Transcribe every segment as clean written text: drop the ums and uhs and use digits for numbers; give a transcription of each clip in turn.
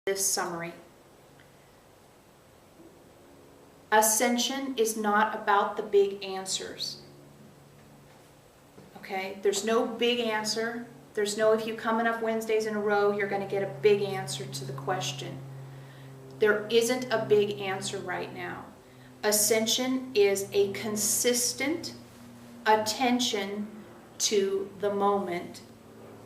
this summary. Ascension is not about the big answers. Okay? There's no big answer. There's no, if you come enough Wednesdays in a row, you're going to get a big answer to the question. There isn't a big answer right now. Ascension is a consistent attention to the moment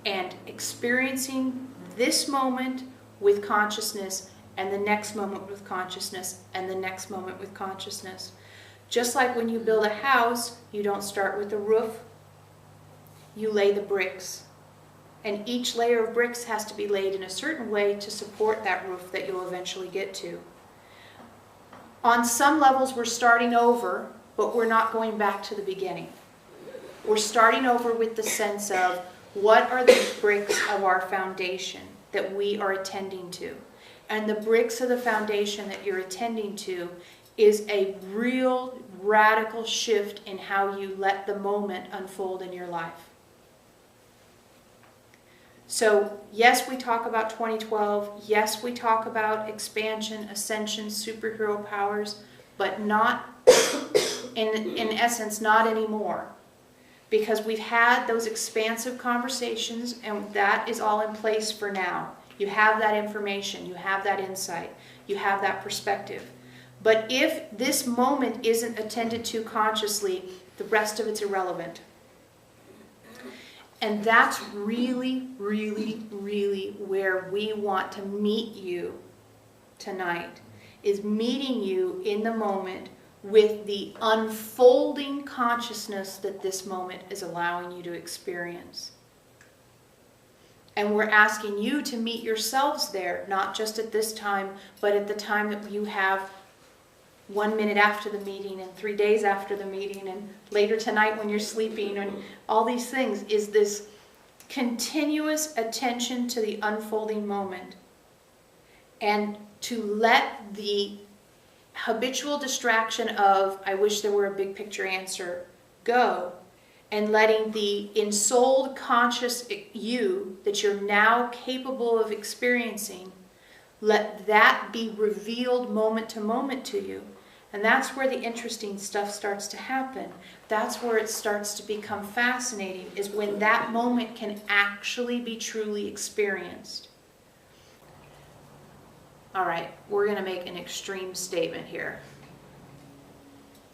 and experiencing this moment with consciousness and the next moment with consciousness and the next moment with consciousness. Just like when you build a house, you don't start with the roof, you lay the bricks. And each layer of bricks has to be laid in a certain way to support that roof that you'll eventually get to. On some levels, we're starting over, but we're not going back to the beginning. We're starting over with the sense of what are the bricks of our foundation that we are attending to. And the bricks of the foundation that you're attending to is a real radical shift in how you let the moment unfold in your life. So, yes, we talk about 2012. Yes, we talk about expansion, ascension, superhero powers, but not, in essence, not anymore. Because we've had those expansive conversations, and that is all in place for now. You have that information, you have that insight, you have that perspective. But if this moment isn't attended to consciously, the rest of it's irrelevant. And that's really, really, really where we want to meet you tonight, is meeting you in the moment with the unfolding consciousness that this moment is allowing you to experience. And we're asking you to meet yourselves there, not just at this time, but at the time that you have 1 minute after the meeting and 3 days after the meeting and later tonight when you're sleeping, and all these things, is this continuous attention to the unfolding moment. And to let the habitual distraction of, I wish there were a big picture answer, go. And letting the ensouled conscious you that you're now capable of experiencing, let that be revealed moment to moment to you. And that's where the interesting stuff starts to happen. That's where it starts to become fascinating, is when that moment can actually be truly experienced. All right, we're going to make an extreme statement here.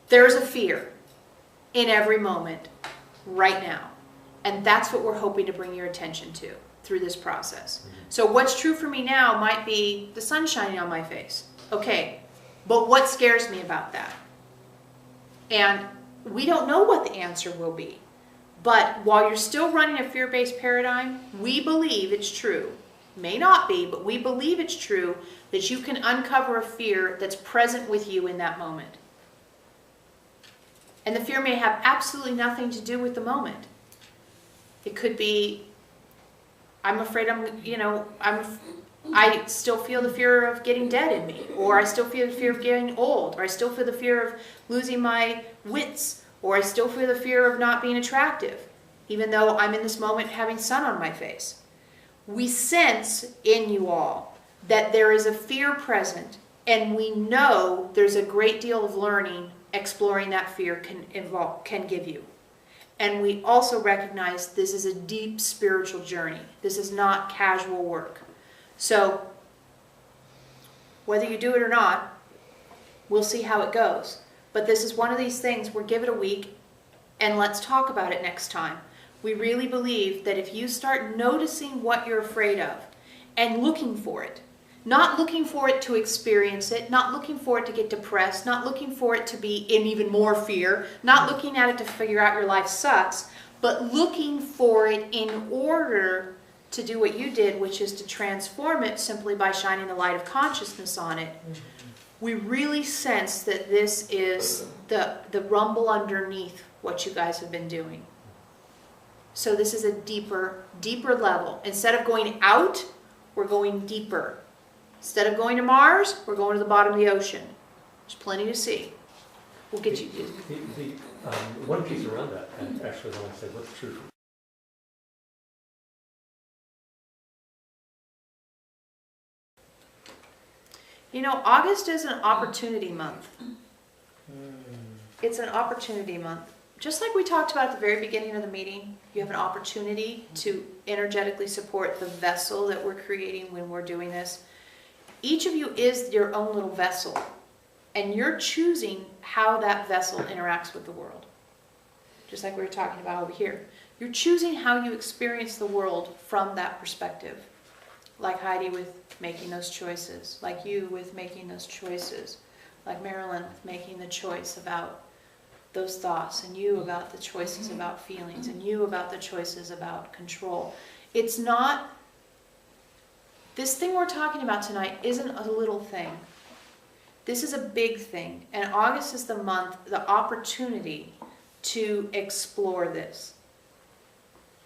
There's a fear in every moment right now. And that's what we're hoping to bring your attention to through this process. So what's true for me now might be the sun shining on my face. Okay, but what scares me about that? And we don't know what the answer will be. But while you're still running a fear-based paradigm, we believe it's true. May not be, but we believe it's true that you can uncover a fear that's present with you in that moment. And the fear may have absolutely nothing to do with the moment. It could be, I'm afraid I still feel the fear of getting dead in me, or I still feel the fear of getting old, or I still feel the fear of losing my wits, or I still feel the fear of not being attractive, even though I'm in this moment having sun on my face. We sense in you all that there is a fear present, and we know there's a great deal of learning exploring that fear can give you. And we also recognize this is a deep spiritual journey. This is not casual work. So, whether you do it or not, we'll see how it goes. But this is one of these things where give it a week and let's talk about it next time. We really believe that if you start noticing what you're afraid of and looking for it, not looking for it to experience it, not looking for it to get depressed, not looking for it to be in even more fear, not looking at it to figure out your life sucks, but looking for it in order to do what you did, which is to transform it simply by shining the light of consciousness on it. We really sense that this is the rumble underneath what you guys have been doing. So this is a deeper level. Instead of going out, we're going deeper. Instead of going to Mars, we're going to the bottom of the ocean. There's plenty to see. We'll get you. One piece around that, and actually, when I said what's true. You know, August is an opportunity month. It's an opportunity month. Just like we talked about at the very beginning of the meeting, you have an opportunity to energetically support the vessel that we're creating when we're doing this. Each of you is your own little vessel, and you're choosing how that vessel interacts with the world. Just like we were talking about over here. You're choosing how you experience the world from that perspective. Like Heidi with making those choices, like you with making those choices, like Marilyn with making the choice about those thoughts, and you about the choices about feelings, and you about the choices about control. It's not, this thing we're talking about tonight isn't a little thing. This is a big thing, and August is the month, the opportunity to explore this.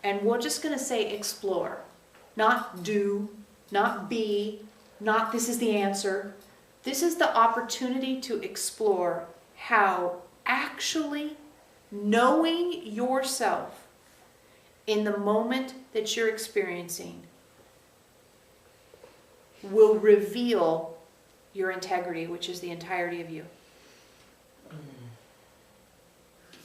And we're just going to say explore, not do, not be, not this is the answer. This is the opportunity to explore how actually knowing yourself in the moment that you're experiencing will reveal your integrity, which is the entirety of you.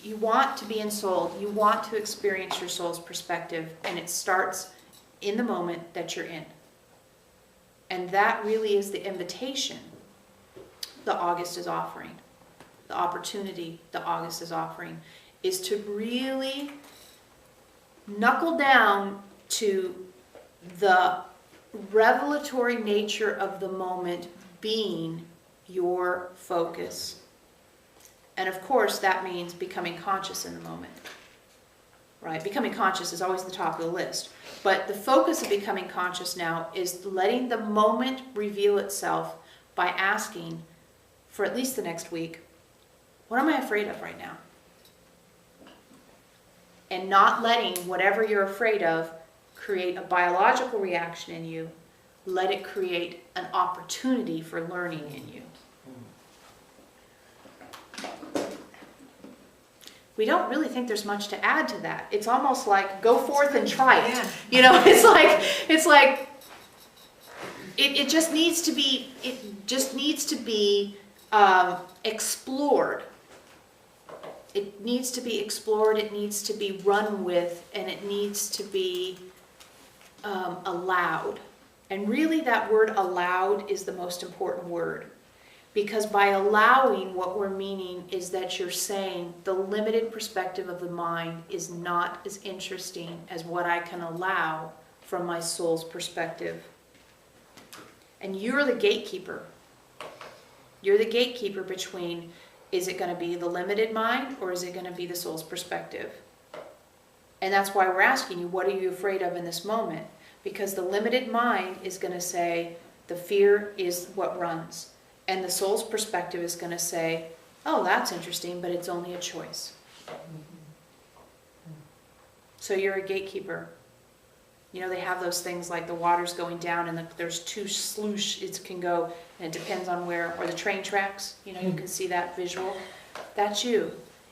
You want to be ensouled. You want to experience your soul's perspective, and it starts in the moment that you're in. And that really is the invitation the August is offering. The opportunity the August is offering is to really knuckle down to the revelatory nature of the moment being your focus. And of course, that means becoming conscious in the moment. Right? Becoming conscious is always the top of the list. But the focus of becoming conscious now is letting the moment reveal itself by asking, for at least the next week, what am I afraid of right now? And not letting whatever you're afraid of create a biological reaction in you. Let it create an opportunity for learning in you. We don't really think there's much to add to that. It's almost like go forth and try it. Yeah. You know, it's like it just needs to be explored. It needs to be explored. It needs to be run with, and it needs to be allowed. And really, that word "allowed" is the most important word. Because by allowing, what we're meaning is that you're saying the limited perspective of the mind is not as interesting as what I can allow from my soul's perspective. And you're the gatekeeper. You're the gatekeeper between, is it going to be the limited mind or is it going to be the soul's perspective? And that's why we're asking you, what are you afraid of in this moment? Because the limited mind is going to say, the fear is what runs. And the soul's perspective is going to say, oh, that's interesting, but it's only a choice. So you're a gatekeeper. You know, they have those things like the water's going down and there's two sloosh it can go, and it depends on where, or the train tracks, you know, you can see that visual. That's you.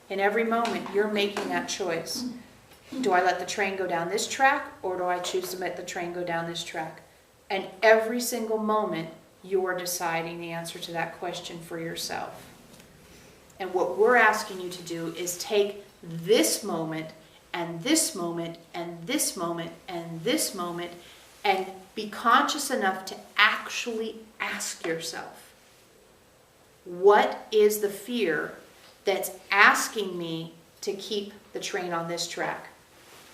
In every moment, you're making that choice. Do I let the train go down this track, or do I choose to let the train go down this track? And every single moment, you're deciding the answer to that question for yourself. And what we're asking you to do is take this moment and this moment and this moment and this moment and be conscious enough to actually ask yourself, what is the fear that's asking me to keep the train on this track?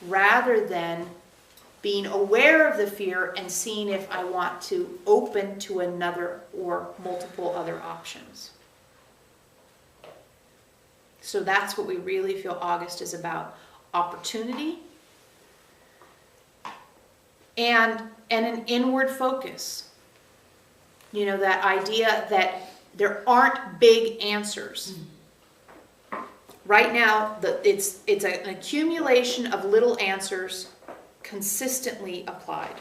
Rather than being aware of the fear and seeing if I want to open to another or multiple other options. So that's what we really feel August is about. Opportunity and an inward focus. You know, that idea that there aren't big answers. Right now, it's an accumulation of little answers consistently applied.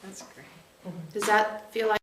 That's great. Does that feel like